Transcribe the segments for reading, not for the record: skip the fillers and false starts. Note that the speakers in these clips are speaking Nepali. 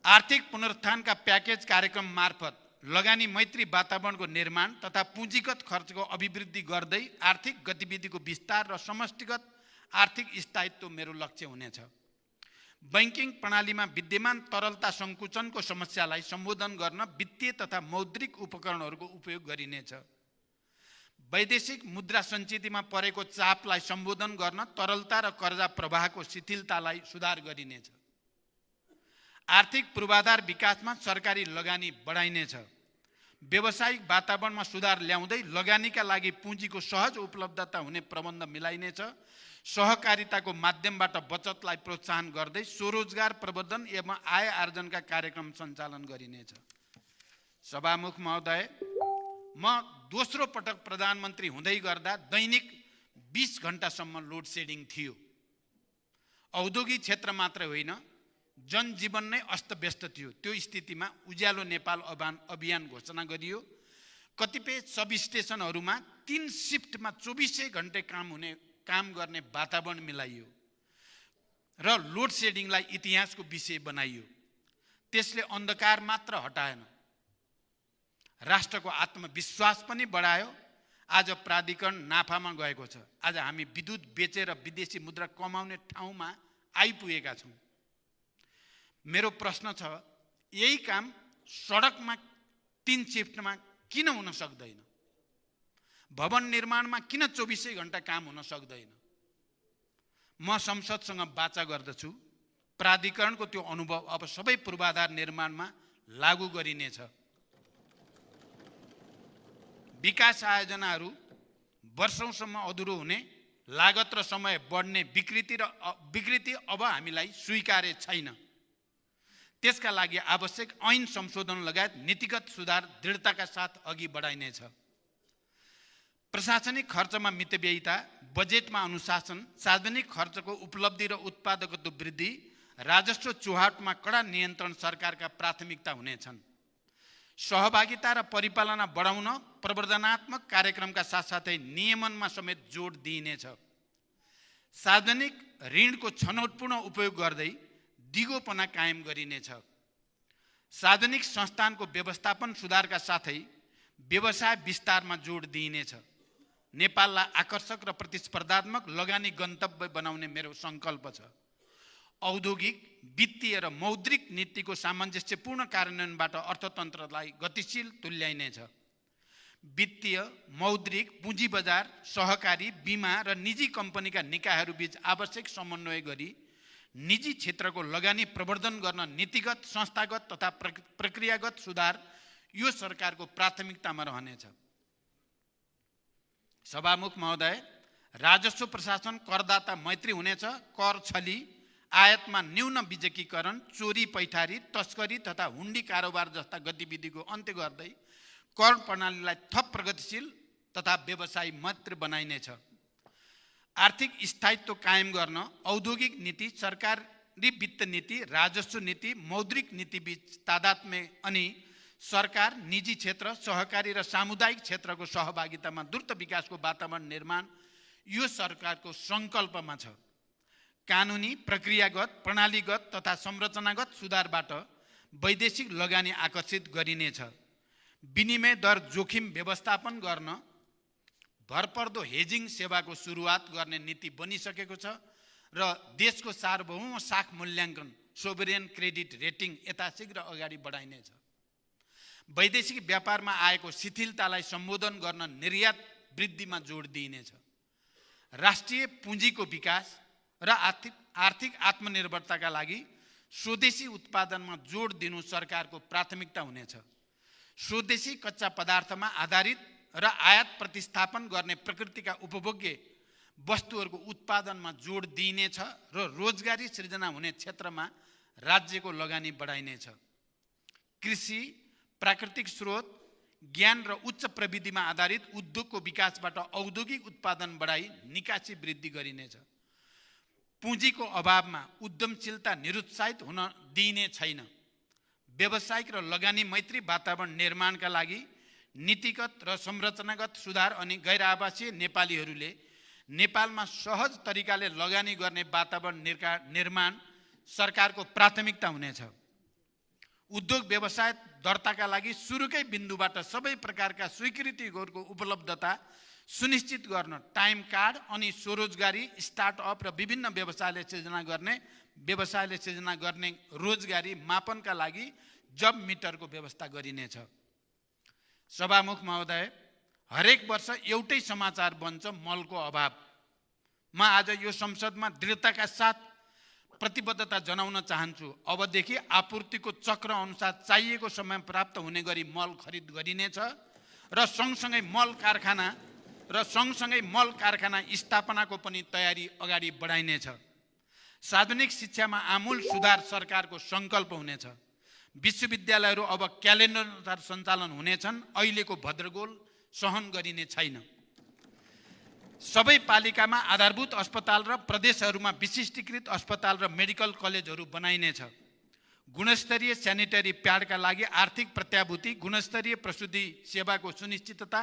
आर्थिक पुनरुत्थानका प्याकेज कार्यक्रम मार्फत लगानी मैत्री वातावरणको निर्माण तथा पुँजीगत खर्चको अभिवृद्धि गर्दै आर्थिक गतिविधिको विस्तार र समष्टिगत आर्थिक स्थायित्व मेरो लक्ष्य हुनेछ। बैंकिङ प्रणालीमा विद्यमान तरलता सङ्कुचनको समस्यालाई सम्बोधन गर्न वित्तीय तथा मौद्रिक उपकरणहरूको उपयोग गरिनेछ। वैदेशिक मुद्रा सञ्चितिमा परेको चापलाई सम्बोधन गर्न तरलता र कर्जा प्रवाहको शिथिलतालाई सुधार गरिनेछ। आर्थिक पूर्वाधार विकासमा सरकारी लगानी बढाइनेछ। व्यावसायिक वातावरणमा सुधार ल्याउँदै लगानीका लागि पुँजीको सहज उपलब्धता हुने प्रबन्ध मिलाइनेछ। सहकारिताको माध्यमबाट बचतलाई प्रोत्साहन गर्दै स्वरोजगार प्रवर्धन एवं आय आर्जनका कार्यक्रम सञ्चालन गरिनेछ। सभामुख महोदय, म दोस्रो पटक प्रधानमन्त्री हुँदै गर्दा दैनिक 20 घण्टासम्म लोड सेडिङ थियो। औद्योगिक क्षेत्र मात्र होइन, जनजीवन नै अस्तव्यस्त थियो। त्यो स्थितिमा उज्यालो नेपाल अभियान घोषणा गरियो। कतिपय सब स्टेसनहरूमा 3 शिफ्टमा 24 घण्टे काम गर्ने वातावरण मिलाइयो र लोड सेडिङलाई इतिहासको विषय बनाइयो। त्यसले अन्धकार मात्र हटाएन, राष्ट्रको आत्मविश्वास पनि बढायो। आज प्राधिकरण नाफामा गएको छ। आज हामी विद्युत बेचेर विदेशी मुद्रा कमाउने ठाउँमा आइपुगेका छौँ। मेरो प्रश्न छ, यही काम सडकमा 3 शिफ्टमा किन हुन सक्दैन? भवन निर्माणमा किन 24 घण्टा काम हुन सक्दैन? म संसदसँग वाचा गर्दछु। प्राधिकरणको त्यो अनुभव अब सबै पूर्वाधार निर्माणमा लागू गरिनेछ। विकास आयोजनाहरू वर्षौंसम्म अधुरो हुने, लागत र समय बढ्ने विकृति अब हामीलाई स्वीकार्य छैन। त्यसका लागि आवश्यक ऐन संशोधन लगायत नीतिगत सुधार दृढताका साथ अघि बढाइनेछ। प्रशासनिक खर्चमा मितव्ययिता, बजेटमा अनुशासन, सार्वजनिक खर्चको उपलब्धि र उत्पादकत्व वृद्धि, राजस्व चुहाटमा कडा नियन्त्रण सरकारका प्राथमिकता हुनेछन्। सहभागिता र परिपालना बढाउन प्रवर्धनात्मक कार्यक्रमका साथसाथै नियमनमा समेत जोड दिइनेछ। सार्वजनिक ऋणको छनौटपूर्ण उपयोग गर्दै दिगोपना कायम गरिनेछ। सार्वजनिक संस्थानको व्यवस्थापन सुधारका साथै व्यवसाय विस्तारमा जोड दिइनेछ। नेपाललाई आकर्षक र प्रतिस्पर्धात्मक लगानी गन्तव्य बनाउने मेरो सङ्कल्प छ। औद्योगिक, वित्तीय र मौद्रिक नीतिको सामञ्जस्यपूर्ण कार्यान्वयनबाट अर्थतन्त्रलाई गतिशील तुल्याइनेछ। वित्तीय, मौद्रिक, पुँजी बजार, सहकारी, बीमा र निजी कम्पनीका निकायहरूबीच आवश्यक समन्वय गरी निजी क्षेत्रको लगानी प्रवर्धन गर्न नीतिगत, संस्थागत तथा प्रक्रियागत सुधार यो सरकारको प्राथमिकतामा रहनेछ। सभामुख महोदय, राजस्व प्रशासन करदाता मैत्री हुनेछ। कर छली, आयातमा न्यून बिजकीकरण, चोरी पैठारी, तस्करी तथा हुन्डी कारोबार जस्ता गतिविधिको अन्त्य गर्दै कर प्रणालीलाई थप प्रगतिशील तथा व्यवसायी मैत्री बनाइनेछ। आर्थिक स्थायित्व कायम गर्न औद्योगिक नीति, सरकारी वित्त नीति, राजस्व नीति, मौद्रिक नीति बीच तादात्म्य अनि सरकार, निजी क्षेत्र, सहकारी र सामुदायिक क्षेत्रको सहभागितामा द्रुत विकासको वातावरण निर्माण यो सरकारको सङ्कल्पमा छ। कानुनी, प्रक्रियागत, प्रणालीगत तथा संरचनागत सुधारबाट वैदेशिक लगानी आकर्षित गरिनेछ। विनिमय दर जोखिम व्यवस्थापन गर्न भरपर्दो हेजिङ सेवाको सुरुवात गर्ने नीति बनिसकेको छ र देशको सार्वभौम साख मूल्याङ्कन, सोभरेन क्रेडिट रेटिङ यथाशीघ्र अगाडि बढाइनेछ। वैदेशिक व्यापारमा आएको शिथिलतालाई सम्बोधन गर्न निर्यात वृद्धिमा जोड दिइनेछ। राष्ट्रिय पुँजीको विकास र आर्थिक आत्मनिर्भरताका लागि स्वदेशी उत्पादनमा जोड दिनु सरकारको प्राथमिकता हुनेछ। स्वदेशी कच्चा पदार्थमा आधारित र आयात प्रतिस्थापन गर्ने प्रकृतिका उपभोग्य वस्तुहरूको उत्पादनमा जोड दिइनेछ र रोजगारी सृजना हुने क्षेत्रमा राज्यको लगानी बढाइनेछ। कृषि, प्राकृतिक स्रोत, ज्ञान र उच्च प्रविधिमा आधारित उद्योगको विकासबाट औद्योगिक उत्पादन बढाई निकासी वृद्धि गरिनेछ। पुँजीको अभावमा उद्यमशीलता निरुत्साहित हुन दिइने छैन। व्यावसायिक र लगानी मैत्री वातावरण निर्माणका लागि नीतिगत र संरचनागत सुधार अनि गैर आवासीय नेपालीहरूले नेपालमा सहज तरिकाले लगानी गर्ने वातावरण निर्माण सरकारको प्राथमिकता हुनेछ। उद्योग व्यवसाय दर्ताका लागि सुरुकै बिन्दुबाट सबै प्रकारका स्वीकृतिहरूको उपलब्धता सुनिश्चित गर्न टाइम कार्ड अनि स्वरोजगारी, स्टार्टअप र विभिन्न व्यवसायले सिर्जना गर्ने रोजगारी मापनका लागि जब मिटरको व्यवस्था गरिनेछ। सभामुख महोदय, हरेक वर्ष एउटै समाचार बन्छ मलको अभाव। म आज यो संसदमा दृढताका साथ प्रतिबद्धता जनाउन चाहन्छु। अबदेखि आपूर्तिको चक्र अनुसार चाहिएको समय प्राप्त हुने गरी मल खरिद गरिनेछ र सँगसँगै मल कारखाना स्थापनाको पनि तयारी अगाडि बढाइनेछ। सार्वजनिक शिक्षामा आमूल सुधार सरकारको सङ्कल्प हुनेछ। विश्वविद्यालयहरू अब क्यालेन्डर अनुसार सञ्चालन हुनेछन्। अहिलेको भद्रगोल सहन गरिने छैन। सबै पालिकामा आधारभूत अस्पताल र प्रदेशहरूमा विशिष्टीकृत अस्पताल र मेडिकल कलेजहरू बनाइनेछ। गुणस्तरीय स्यानिटरी प्याडका लागि आर्थिक प्रत्याभूति, गुणस्तरीय प्रसुति सेवाको सुनिश्चितता,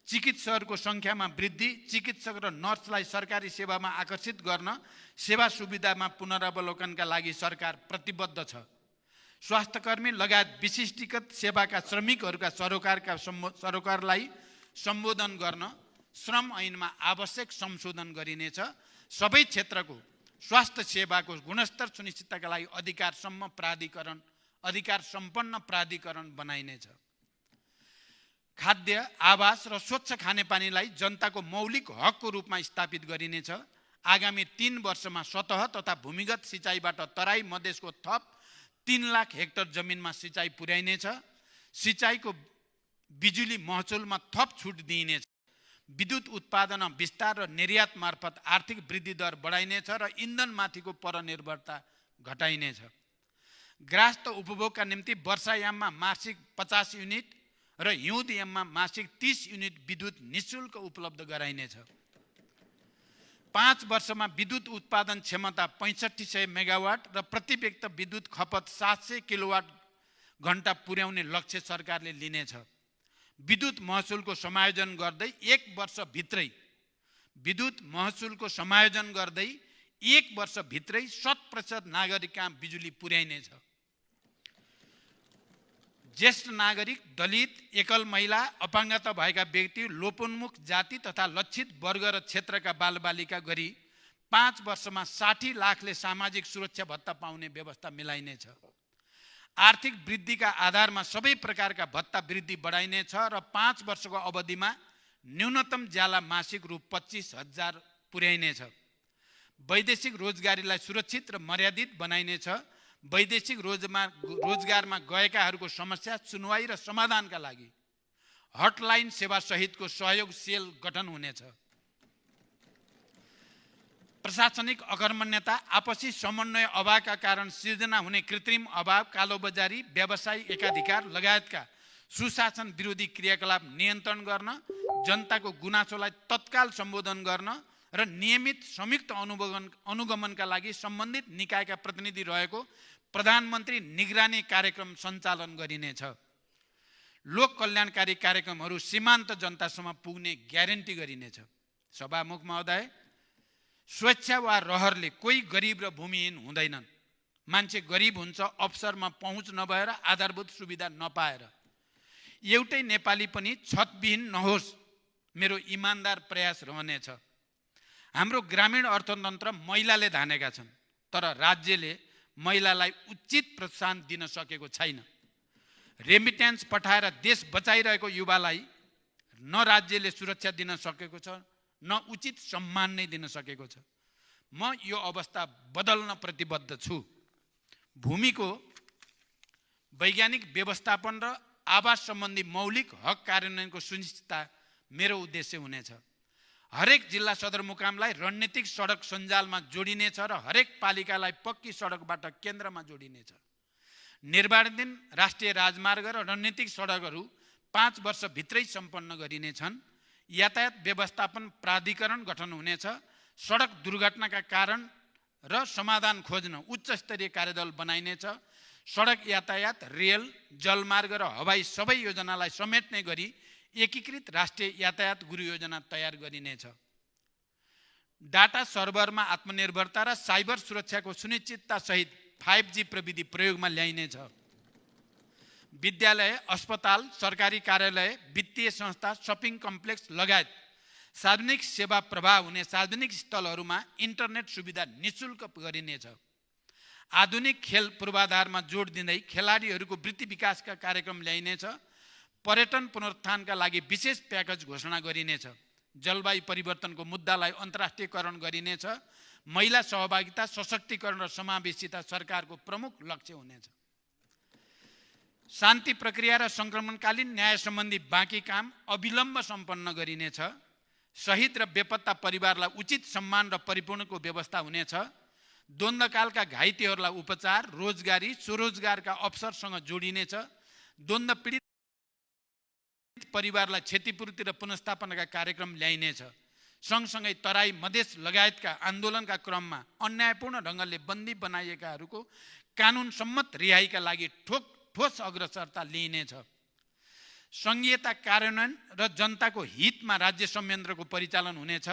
चिकित्सकहरूको सङ्ख्यामा वृद्धि, चिकित्सक र नर्सलाई सरकारी सेवामा आकर्षित गर्न सेवा सुविधामा पुनरावलोकनका लागि सरकार प्रतिबद्ध छ। स्वास्थ्यकर्मी लगायत विशिष्टीकृत सेवाका श्रमिकहरूका सरोकारलाई सम्बोधन गर्न श्रम ऐनमा आवश्यक संशोधन गरिनेछ। सबै क्षेत्रको स्वास्थ्य सेवाको गुणस्तर सुनिश्चितताका लागि अधिकार सम्पन्न प्राधिकरण बनाइनेछ। खाद्य, आवास र स्वच्छ खानेपानीलाई जनताको मौलिक हकको रूपमा स्थापित गरिनेछ। आगामी 3 वर्षमा सतह तथा भूमिगत सिँचाइबाट तराई मधेसको थप 3 लाख हेक्टर जमिनमा सिँचाइ पुर्याइनेछ। सिँचाइको बिजुली महसुलमा थप छुट दिइनेछ। विद्युत उत्पादन विस्तार र निर्यात मार्फत आर्थिक वृद्धि दर बढाइनेछ र इन्धनमाथिको परनिर्भरता घटाइनेछ। ग्राहस्थ उपभोगका निम्ति वर्षायाममा मासिक 50 युनिट र हिउँदयाममा मासिक 30 युनिट विद्युत निःशुल्क उपलब्ध गराइनेछ। 5 वर्षमा विद्युत उत्पादन क्षमता 6500 मेगावाट र प्रति व्यक्ति विद्युत खपत 700 किलोवाट घण्टा पुर्याउने लक्ष्य सरकारले लिनेछ। विद्युत महसुलको समायोजन गर्दै 1 वर्षभित्रै 100% नागरिकका बिजुली पुर्याइनेछ। ज्येष्ठ नागरिक, दलित, एकल महिला, अपाङ्गता भएका व्यक्ति, लोपोन्मुख जाति तथा लक्षित वर्ग र क्षेत्रका बालबालिका गरी 5 वर्षमा 60 लाखले सामाजिक सुरक्षा भत्ता पाउने व्यवस्था मिलाइनेछ। आर्थिक वृद्धिका आधारमा सबै प्रकारका भत्ता वृद्धि बढाइनेछ र 5 वर्षको अवधिमा न्यूनतम ज्याला मासिक रु 25,000 पुर्याइनेछ। वैदेशिक रोजगारीलाई सुरक्षित र मर्यादित बनाइनेछ। वैदेशिक रोजगारमा गएकाहरूको समस्या सुनवाई र समाधानका लागि हटलाइन सेवा सहितको सहयोग सेल गठन हुनेछ। प्रशासनिक अकर्मण्यता, आपसी समन्वय अभावका कारण सिर्जना हुने कृत्रिम अभाव, कालोबजारी, व्यवसायी एकाधिकार लगायतका सुशासन विरोधी क्रियाकलाप नियन्त्रण गर्न, जनताको गुनासोलाई तत्काल सम्बोधन गर्न र नियमित संयुक्त अनुगमनका लागि सम्बन्धित निकायका प्रतिनिधि रहेको प्रधानमन्त्री निगरानी कार्यक्रम सञ्चालन गरिनेछ। लोक कल्याणकारी कार्यक्रमहरू सीमान्त जनतासम्म पुग्ने ग्यारेन्टी गरिनेछ। सभामुख महोदय, स्वेच्छा वा रहरले कोही गरिब र भूमिहीन हुँदैनन्। मान्छे गरिब हुन्छ अवसरमा पहुँच नभएर, आधारभूत सुविधा नपाएर। एउटै नेपाली पनि छतविहीन नहोस्, मेरो इमान्दार प्रयास रहनेछ। हाम्रो ग्रामीण अर्थतन्त्र महिलाले धानेका छन्, तर राज्यले महिलालाई उचित प्रोत्साहन दिन सकेको छैन। रेमिट्यान्स पठाएर देश बचाइरहेको युवालाई न राज्यले सुरक्षा दिन सकेको छ, न उचित सम्मान नै दिन सकेको छ। म यो अवस्था बदल्न प्रतिबद्ध छु। भूमिको वैज्ञानिक व्यवस्थापन र आवास सम्बन्धी मौलिक हक कार्यान्वयनको सुनिश्चितता मेरो उद्देश्य हुनेछ। हरेक जिल्ला सदरमुकामलाई रणनीतिक सडक सञ्जालमा जोडिनेछ र हरेक पालिकालाई पक्की सडकबाट केन्द्रमा जोडिनेछ। निर्माणाधीन राष्ट्रिय राजमार्ग र रणनीतिक सडकहरू 5 वर्षभित्रै सम्पन्न गरिनेछन्। यातायात व्यवस्थापन प्राधिकरण गठन हुनेछ। सडक दुर्घटनाका कारण र समाधान खोज्न उच्च स्तरीय कार्यदल बनाइनेछ। सडक यातायात, रेल, जलमार्ग र हवाई सबै योजनालाई समेट्ने गरी एकीकृत राष्ट्रिय यातायात गुरु योजना तयार गरिनेछ। डाटा सर्भरमा आत्मनिर्भरता र साइबर सुरक्षाको सुनिश्चितता सहित 5G प्रविधि प्रयोगमा ल्याइनेछ। विद्यालय, अस्पताल, सरकारी कार्यालय, वित्तीय संस्था, शपिङ कम्प्लेक्स लगायत सार्वजनिक सेवा प्रवाह हुने सार्वजनिक स्थलहरूमा इन्टरनेट सुविधा निःशुल्क गरिनेछ। आधुनिक खेल पूर्वाधारमा जोड दिँदै खेलाडीहरूको वृत्ति विकासका कार्यक्रम ल्याइनेछ। पर्यटन पुनरुत्थानका लागि विशेष प्याकेज घोषणा गरिनेछ। जलवायु परिवर्तनको मुद्दालाई अन्तर्राष्ट्रियकरण गरिनेछ। महिला सहभागिता, सशक्तिकरण र समावेशिता सरकारको प्रमुख लक्ष्य हुनेछ। शान्ति प्रक्रिया र सङ्क्रमणकालीन न्याय सम्बन्धी बाँकी काम अविलम्ब सम्पन्न गरिनेछ। शहीद र बेपत्ता परिवारलाई उचित सम्मान र परिपूर्णको व्यवस्था हुनेछ। द्वन्द्वकालका घाइतेहरूलाई उपचार, रोजगारी, स्वरोजगारका अवसरसँग जोडिनेछ। द्वन्द्व पीडित परिवारलाई क्षतिपूर्ति र पुनर्स्थापनाका कार्यक्रम ल्याइनेछ। सँगसँगै तराई, मधेस लगायतका आन्दोलनका क्रममा अन्यायपूर्ण ढङ्गले बन्दी बनाइएकाहरूको कानुन सम्मत रिहाईका लागि ठोस अग्रसरता लिइनेछ। सङ्घीयता कार्यान्वयन र जनताको हितमा राज्य संयन्त्रको परिचालन हुनेछ।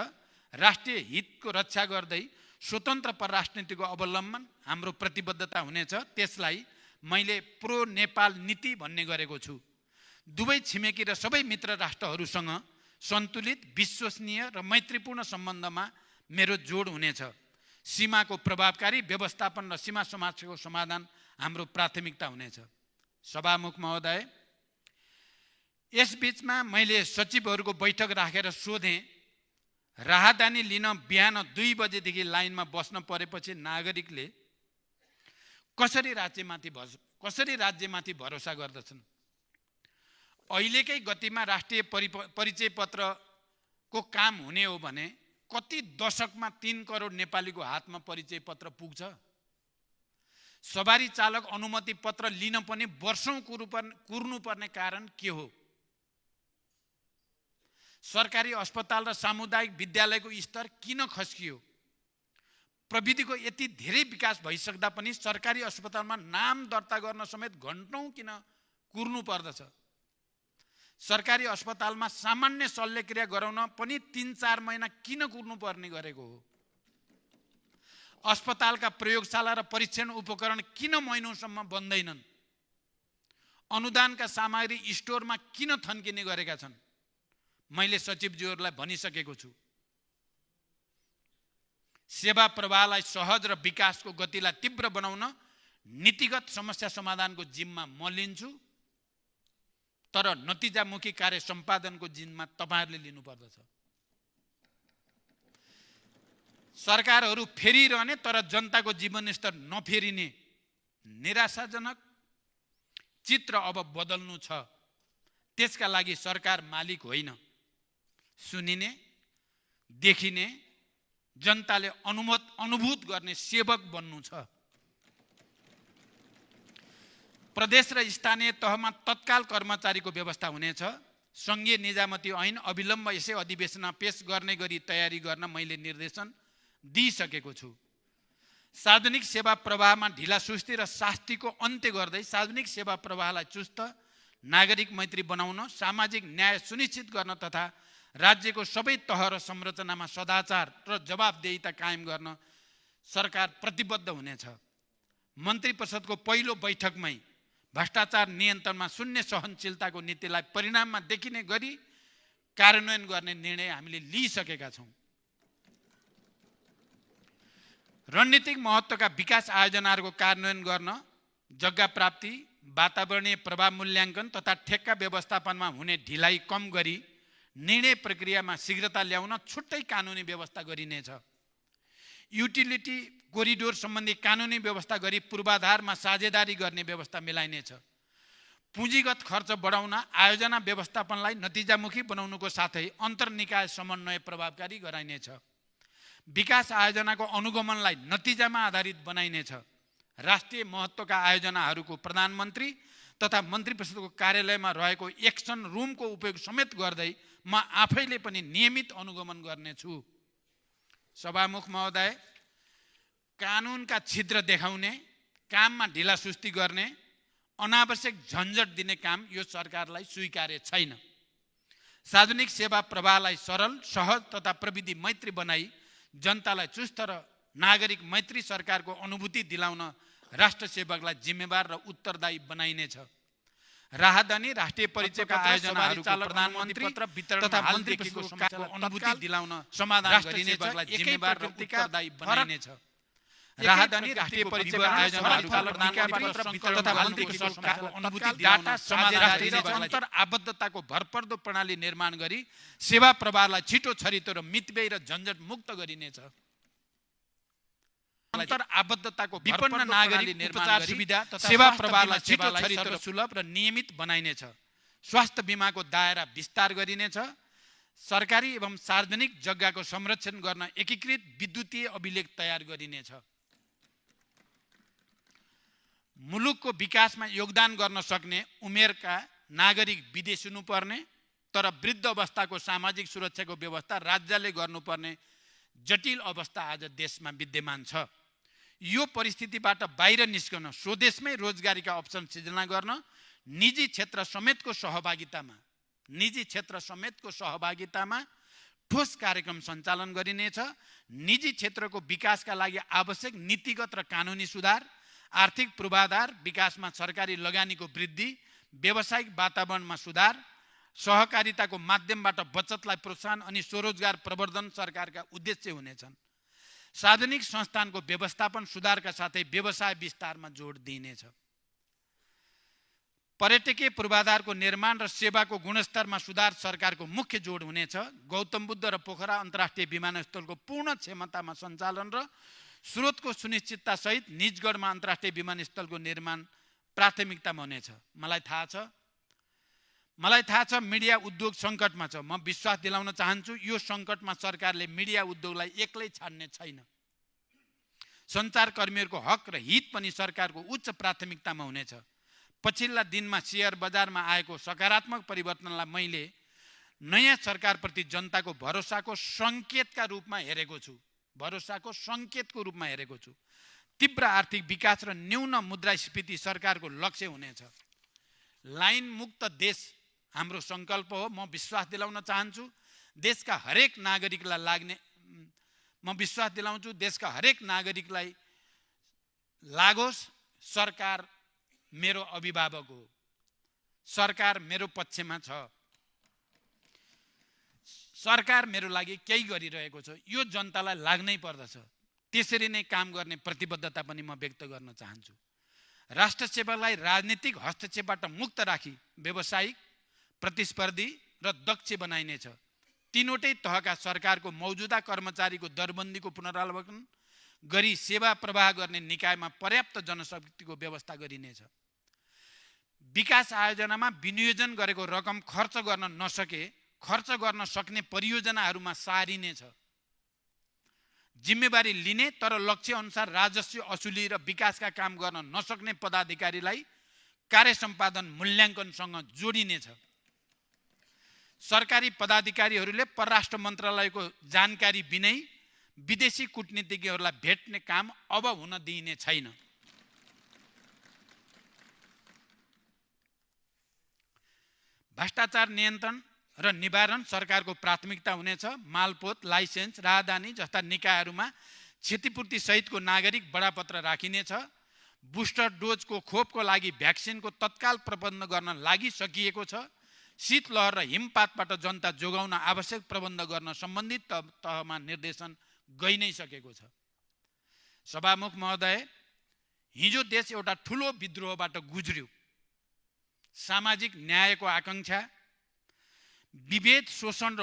राष्ट्रिय हितको रक्षा गर्दै स्वतन्त्र परराष्ट्रनीतिको अवलम्बन हाम्रो प्रतिबद्धता हुनेछ। त्यसलाई मैले प्रो नेपाल नीति भन्ने गरेको छु। दुवै छिमेकी र सबै मित्र राष्ट्रहरूसँग सन्तुलित, विश्वसनीय र मैत्रीपूर्ण सम्बन्धमा मेरो जोड हुनेछ। सीमाको प्रभावकारी व्यवस्थापन र सीमा समस्याको समाधान हाम्रो प्राथमिकता हुनेछ। सभामुख महोदय, यसबीचमा मैले सचिवहरूको बैठक राखेर सोधेँ, राहदानी लिन बिहान 2 बजेदेखि लाइनमा बस्न परेपछि नागरिकले कसरी राज्यमाथि भरोसा गर्दछन्? अहिलेकै गतिमा राष्ट्रिय परिचय पत्रको काम हुने हो भने कति दशकमा 3 करोड नेपालीको हातमा परिचय पत्र पुग्छ? सवारी चालक अनुमति पत्र लिन पनि वर्षौं कुर्नुपर्ने कारण के हो? सरकारी अस्पताल र सामुदायिक विद्यालयको स्तर किन खस्कियो? प्रविधिको यति धेरै विकास भइसक्दा पनि सरकारी अस्पतालमा नाम दर्ता गर्न समेत घण्टौं किन कुर्नु पर्दछ? सरकारी अस्पतालमा सामान्य शल्यक्रिया गराउन पनि 3-4 महिना किन कुर्नु पर्ने गरेको हो? अस्पतालका प्रयोगशाला र परीक्षण उपकरण किन महिनौसम्म बन्दैनन्? अनुदानका सामग्री स्टोरमा किन थन्किने गरेका छन्? मैले सचिवज्यूहरूलाई भनिसकेको छु। सेवा प्रवाहलाई सहज र विकासको गतिलाई तीव्र बनाउन नीतिगत समस्या समाधानको जिम्मा म लिन्छु, तर नतिजामुखी कार्य सम्पादनको जिम्मा तपाईहरुले लिनुपर्दछ। सरकारहरू फेरिरहने तर जनताको जीवनस्तर नफेरिने निराशाजनक चित्र अब बदल्नु छ। त्यसका लागि सरकार मालिक होइन, सुनिने, देखिने, जनताले अनुभूत गर्ने सेवक बन्नु छ। प्रदेश र स्थानीय तहमा तत्काल कर्मचारीको व्यवस्था हुनेछ। संघीय निजामती ऐन अविलम्ब यसै अधिवेशनमा पेश गर्ने गरी तयारी गर्न मैले निर्देशन दिइसकेको छु। सार्वजनिक सेवा प्रवाहमा ढिलासुस्ती र शास्तिको अन्त्य गर्दै सार्वजनिक सेवा प्रवाहलाई चुस्त, नागरिक मैत्री बनाउन, सामाजिक न्याय सुनिश्चित गर्न तथा राज्यको सबै तह र संरचनामा सदाचार र जवाबदेहिता कायम गर्न सरकार प्रतिबद्ध हुनेछ। मन्त्री परिषदको पहिलो बैठकमै भ्रष्टाचार नियन्त्रणमा शून्य सहनशीलताको नीतिलाई परिणाममा देखिने गरी कार्यान्वयन गर्ने निर्णय हामीले लिइसकेका छौँ। रणनीतिक महत्त्वका विकास आयोजनाहरूको कार्यान्वयन गर्न जग्गा प्राप्ति, वातावरणीय प्रभाव मूल्याङ्कन तथा ठेक्का व्यवस्थापनमा हुने ढिलाइ कम गरी निर्णय प्रक्रियामा शीघ्रता ल्याउन छुट्टै कानुनी व्यवस्था गरिनेछ। युटिलिटी कोरिडोर सम्बन्धी कानुनी व्यवस्था गरी पूर्वाधारमा साझेदारी गर्ने व्यवस्था मिलाइनेछ। पुँजीगत खर्च बढाउन आयोजना व्यवस्थापनलाई नतिजामुखी बनाउनुको साथै अन्तर्निकाय समन्वय प्रभावकारी गराइनेछ। विकास आयोजनाको अनुगमनलाई नतिजामा आधारित बनाइनेछ। राष्ट्रिय महत्त्वका आयोजनाहरूको प्रधानमन्त्री तथा मन्त्री परिषदको कार्यालयमा रहेको एक्सन रुमको उपयोग समेत गर्दै म आफैले पनि नियमित अनुगमन गर्नेछु। सभामुख महोदय, कानुनका छिद्र देखाउने, काममा ढिलासुस्ती गर्ने, अनावश्यक झन्झट दिने काम यो सरकारलाई स्वीकार्य छैन। सार्वजनिक सेवा प्रवाहलाई सरल, सहज तथा प्रविधि मैत्री बनाई जनतालाई चुस्त र नागरिक मैत्री सरकारको अनुभूति दिलाउन राष्ट्र सेवकलाई जिम्मेवार र उत्तरदायी बनाइनेछ। राहदानी राष्ट्रिय परिचयका आयोजनाहरूको प्रधानमन्त्री तथा मन्त्रीको समस्याको अनुभूति दिलाउन समाधान गरिनेछ, जिम्मेवार र उत्तरदायी बनाइनेछ। राहदानी राष्ट्रिय परिचयका आयोजनाहरूको प्रधानमन्त्री तथा मन्त्रीको समस्याको अनुभूति दिलाउन समाधान र अन्तर आबद्धताको भरपर्दो प्रणाली निर्माण गरी सेवा प्रवाहलाई छिटो छरितो र मितव्ययी र झन्झट मुक्त गरिनेछ। अन्तर आबद्धताको विपन्न नागरिक उपचार सुविधा तथा सेवा प्रवाहलाई छिटो छरितो र सुलभ र नियमित बनाइनेछ। स्वास्थ्य बीमाको दायरा विस्तार गरिनेछ। सरकारी एवं सार्वजनिक जग्गाको संरक्षण गर्न एकीकृत विद्युतीय अभिलेख तयार गरिनेछ। मुलुकको विकासमा योगदान गर्न सक्ने उमेरका नागरिक विदेश हुनुपर्ने तर वृद्ध अवस्थाको सामाजिक सुरक्षाको व्यवस्था राज्यले गर्नुपर्ने जटिल अवस्था आज देशमा विद्यमान छ। यो परिस्थितिबाट बाहिर निस्कन स्वदेशमै रोजगारीका अवसर सृजना गर्न निजी क्षेत्र समेतको सहभागितामा ठोस कार्यक्रम सञ्चालन गरिनेछ। निजी क्षेत्रको विकासका लागि आवश्यक नीतिगत र कानुनी सुधार, आर्थिक पूर्वाधार विकासमा सरकारी लगानीको वृद्धि, व्यावसायिक वातावरणमा सुधार, सहकारिताको माध्यमबाट बचतलाई प्रोत्साहन अनि स्वरोजगार प्रवर्धन सरकारका उद्देश्य हुनेछन्। सार्वजनिक संस्थानको व्यवस्थापन सुधारका साथै व्यवसाय विस्तारमा जोड दिइनेछ। पर्यटकीय पूर्वाधारको निर्माण र सेवाको गुणस्तरमा सुधार सरकारको मुख्य जोड हुनेछ। गौतम बुद्ध र पोखरा अन्तर्राष्ट्रिय विमानस्थलको पूर्ण क्षमतामा सञ्चालन र स्रोतको सुनिश्चितता सहित निजगढमा अन्तर्राष्ट्रिय विमानस्थलको निर्माण प्राथमिकतामा हुनेछ। मलाई थाहा छ मिडिया उद्योग सङ्कटमा छ। म विश्वास दिलाउन चाहन्छु यो सङ्कटमा सरकारले मिडिया उद्योगलाई एक्लै छाड्ने छैन। सञ्चारकर्मीहरूको हक र हित पनि सरकारको उच्च प्राथमिकतामा हुनेछ। पछिल्ला दिनमा शेयर बजारमा आएको सकारात्मक परिवर्तनलाई मैले नयाँ सरकारप्रति जनताको भरोसाको सङ्केतको रूपमा हेरेको छु। तीव्र आर्थिक विकास र न्यून मुद्रास्फीति सरकारको लक्ष्य हुनेछ। लाइन मुक्त देश हाम्रो सङ्कल्प हो। म विश्वास दिलाउन चाहन्छु देशका हरेक नागरिकलाई लागोस्। सरकार मेरो अभिभावक हो। सरकार मेरो पक्षमा छ। सरकार मेरो लागि केही गरिरहेको छ। यो जनतालाई लाग्नै पर्दछ। त्यसरी नै काम गर्ने प्रतिबद्धता पनि म व्यक्त गर्न चाहन्छु। राष्ट्र सेवालाई राजनीतिक हस्तक्षेपबाट मुक्त राखी व्यावसायिक, प्रतिस्पर्धी र दक्ष बनाइनेछ। तीनवटै तहका सरकारको मौजूदा कर्मचारीको दरबन्दीको पुनरावलोकन गरी सेवा प्रवाह गर्ने निकायमा पर्याप्त जनशक्तिको व्यवस्था गरिनेछ। विकास आयोजनामा विनियोजन गरेको रकम खर्च गर्न सक्ने परियोजनाहरूमा सारिनेछ। जिम्मेवारी लिने तर लक्ष्य अनुसार राजस्व असुली र विकासका काम गर्न नसक्ने पदाधिकारीलाई कार्य सम्पादन मूल्याङ्कनसँग जोडिनेछ। सरकारी पदाधिकारीहरूले परराष्ट्र मन्त्रालयको जानकारी बिनै विदेशी कूटनीतिज्ञहरूलाई भेट्ने काम अब हुन दिइने छैन। भ्रष्टाचार नियन्त्रण र निवारण सरकारको प्राथमिकता हुनेछ। मालपोत, लाइसेन्स, राहदानी जस्ता निकायहरूमा क्षतिपूर्ति सहितको नागरिक बडापत्र राखिनेछ। बुस्टर डोजको खोपको लागि भ्याक्सिनको तत्काल प्रबन्ध गर्न लागिसकिएको छ। शीतलहर र हिमपातबाट जनता जोगाउन आवश्यक प्रबन्ध गर्न सम्बन्धित तहमा निर्देशन गइ नै सकेको छ। सभामुख महोदय, हिजो देश एउटा ठुलो विद्रोहबाट गुज्र्यो। सामाजिक न्यायको आकांक्षा, विभेद, शोषण र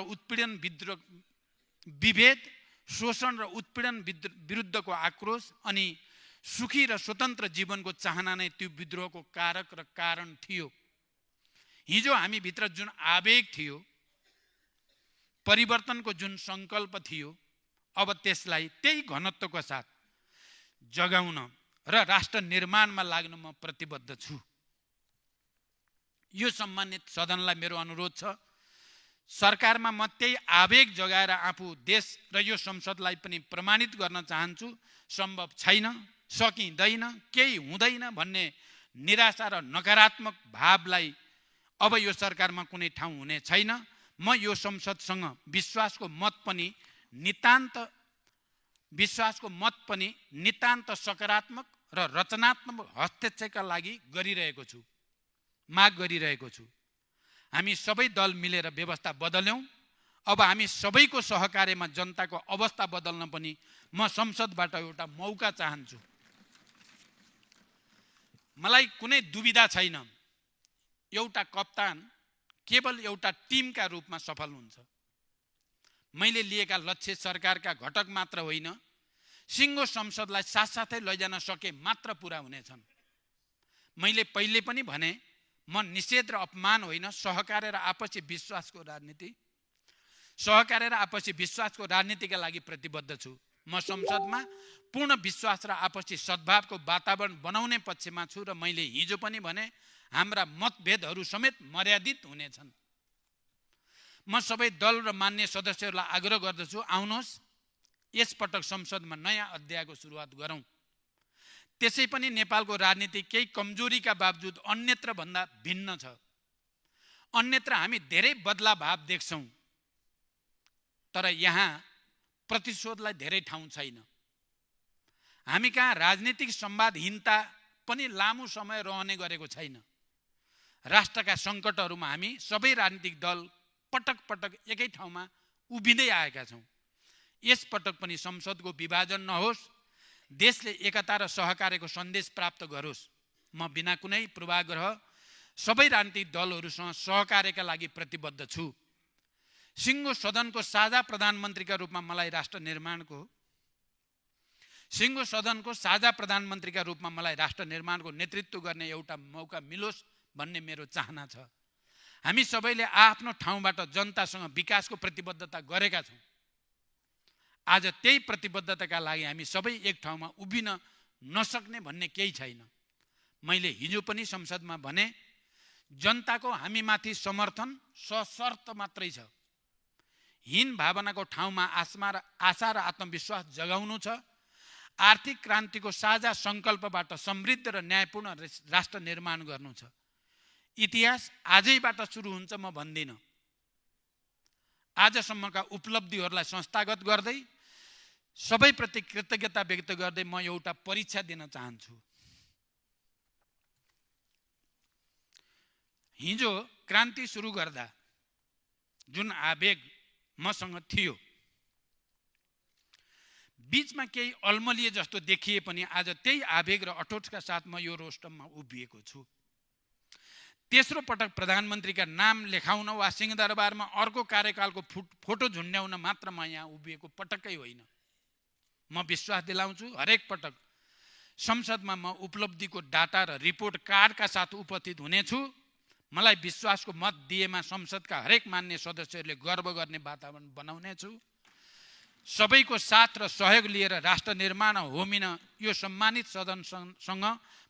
उत्पीडन विरुद्धको आक्रोश अनि सुखी र स्वतन्त्र जीवनको चाहना नै त्यो विद्रोहको कारक र कारण थियो। हिजो हामी भित्र जुन आवेग थियो, परिवर्तनको जुन सङ्कल्प थियो, अब त्यसलाई त्यही घनत्वको साथ जगाउन र राष्ट्र निर्माणमा लाग्न म प्रतिबद्ध छु। यो सम्मानित सदनलाई मेरो अनुरोध छ, सरकारमा म त्यही आवेग जगाएर आफू देश र यो संसदलाई पनि प्रमाणित गर्न चाहन्छु। सम्भव छैन, सकिँदैन, केही हुँदैन भन्ने निराशा र नकारात्मक भावलाई अब यो सरकारमा कुनै ठाउँ हुने छैन। म यो संसदसँग विश्वासको मत पनि नितान्त सकारात्मक र रचनात्मक हस्तक्षेपका लागि गरिरहेको छु। माग गरिरहेको छु। हामी सबै दल मिलेर व्यवस्था बदल्यौं। अब हामी सबैको सहकार्यमा जनताको अवस्था बदल्न पनि म संसदबाट एउटा मौका चाहन्छु। मलाई कुनै दुविधा छैन, एउटा कप्तान केवल एउटा टिमका रूपमा सफल हुन्छ। मैले लिएका लक्ष्य सरकारका घटक मात्र होइन, सिङ्गो संसदलाई साथसाथै लैजान सके मात्र पुरा हुनेछन्। मैले पहिले पनि भने, म निषेध र अपमान होइन, सहकार्य र आपसी विश्वासको राजनीतिका लागि प्रतिबद्ध छु। म संसदमा पूर्ण विश्वास र आपसी सद्भावको वातावरण बनाउने पक्षमा छु र मैले हिजो पनि भने, हाम्रा मतभेदहरू समेत मर्यादित हुनेछन्। म सबै दल र मान्य सदस्यहरूलाई आग्रह गर्दछु, आउनुहोस् यसपटक संसदमा नयाँ अध्यायको सुरुवात गरौँ। त्यसै पनि नेपालको राजनीति केही कमजोरीका बावजुद अन्यत्र भन्दा भिन्न छ। अन्यत्र हामी धेरै बदलाभाव देख्छौँ, तर यहाँ प्रतिशोधलाई धेरै ठाउँ छैन। हामी कहाँ राजनीतिक संवादहीनता पनि लामो समय रहने गरेको छैन। राष्ट्रका सङ्कटहरूमा हामी सबै राजनीतिक दल पटक पटक एकै ठाउँमा उभिँदै आएका छौँ। यसपटक पनि संसदको विभाजन नहोस्, देशले एकता र सहकार्यको सन्देश प्राप्त गरोस्। म बिना कुनै पूर्वाग्रह सबै राजनीतिक दलहरूसँग सहकार्यका लागि प्रतिबद्ध छु। सिङ्गो सदनको साझा प्रधानमन्त्रीका रूपमा मलाई राष्ट्र निर्माणको नेतृत्व गर्ने एउटा मौका मिलोस् भन्ने मेरो चाहना छ। हामी सबैले आफ्नो ठाउँबाट जनतासँग विकासको प्रतिबद्धता गरेका छौँ। आज त्यही प्रतिबद्धताका लागि हामी सबै एक ठाउँमा उभिन नसक्ने भन्ने केही छैन। मैले हिजो पनि संसदमा भने, जनताको हामीमाथि समर्थन सशर्त मात्रै छ। हीन भावनाको ठाउँमा आशा र आत्मविश्वास जगाउनु छ। आर्थिक क्रान्तिको साझा सङ्कल्पबाट समृद्ध र न्यायपूर्ण राष्ट्र निर्माण गर्नु छ। इतिहास आजैबाट सुरु हुन्छ म भन्दिनँ। आजसम्मका उपलब्धिहरूलाई संस्थागत गर्दै सबैप्रति कृतज्ञता व्यक्त गर्दै म एउटा परीक्षा दिन चाहन्छु। हिजो क्रान्ति सुरु गर्दा जुन आवेग मसँग थियो, बीचमा केही अल्मलिए जस्तो देखिए पनि आज त्यही आवेग र अठोटका साथ म यो रोस्टममा उभिएको छु। तेस्रो पटक प्रधानमन्त्रीका नाम लेखाउन वा सिंहदरबारमा अर्को कार्यकालको फोटो झुन्ड्याउन मात्र म यहाँ उभिएको पटक्कै होइन। म विश्वास दिलाउँछु, हरेक पटक संसदमा म उपलब्धिको डाटा र रिपोर्ट कार्डका साथ उपस्थित हुनेछु। मलाई विश्वासको मत दिएमा संसदका हरेक मान्य सदस्यहरूले गर्व गर्ने वातावरण बनाउनेछु। सबैको साथ र सहयोग लिएर राष्ट्र निर्माण होमिन यो सम्मानित सदनसँग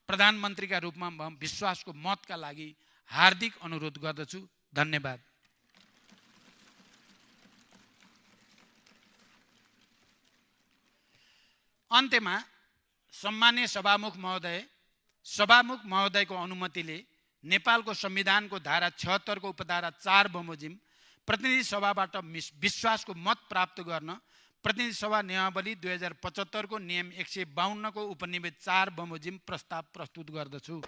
प्रधानमन्त्रीका रूपमा म विश्वासको मतका लागि हार्दिक अनुरोध गर्दछु। धन्यवाद। अन्त्यमा सम्मानीय सभामुख महोदयको अनुमतिले नेपालको संविधानको धारा 76 को उपधारा 4 बमोजिम प्रतिनिधि सभाबाट विश्वासको मत प्राप्त गर्न प्रतिनिधि सभा नियमावली 2075 को नियम 152 को उपनिवेश 4 बमोजिम प्रस्ताव प्रस्तुत गर्दछु।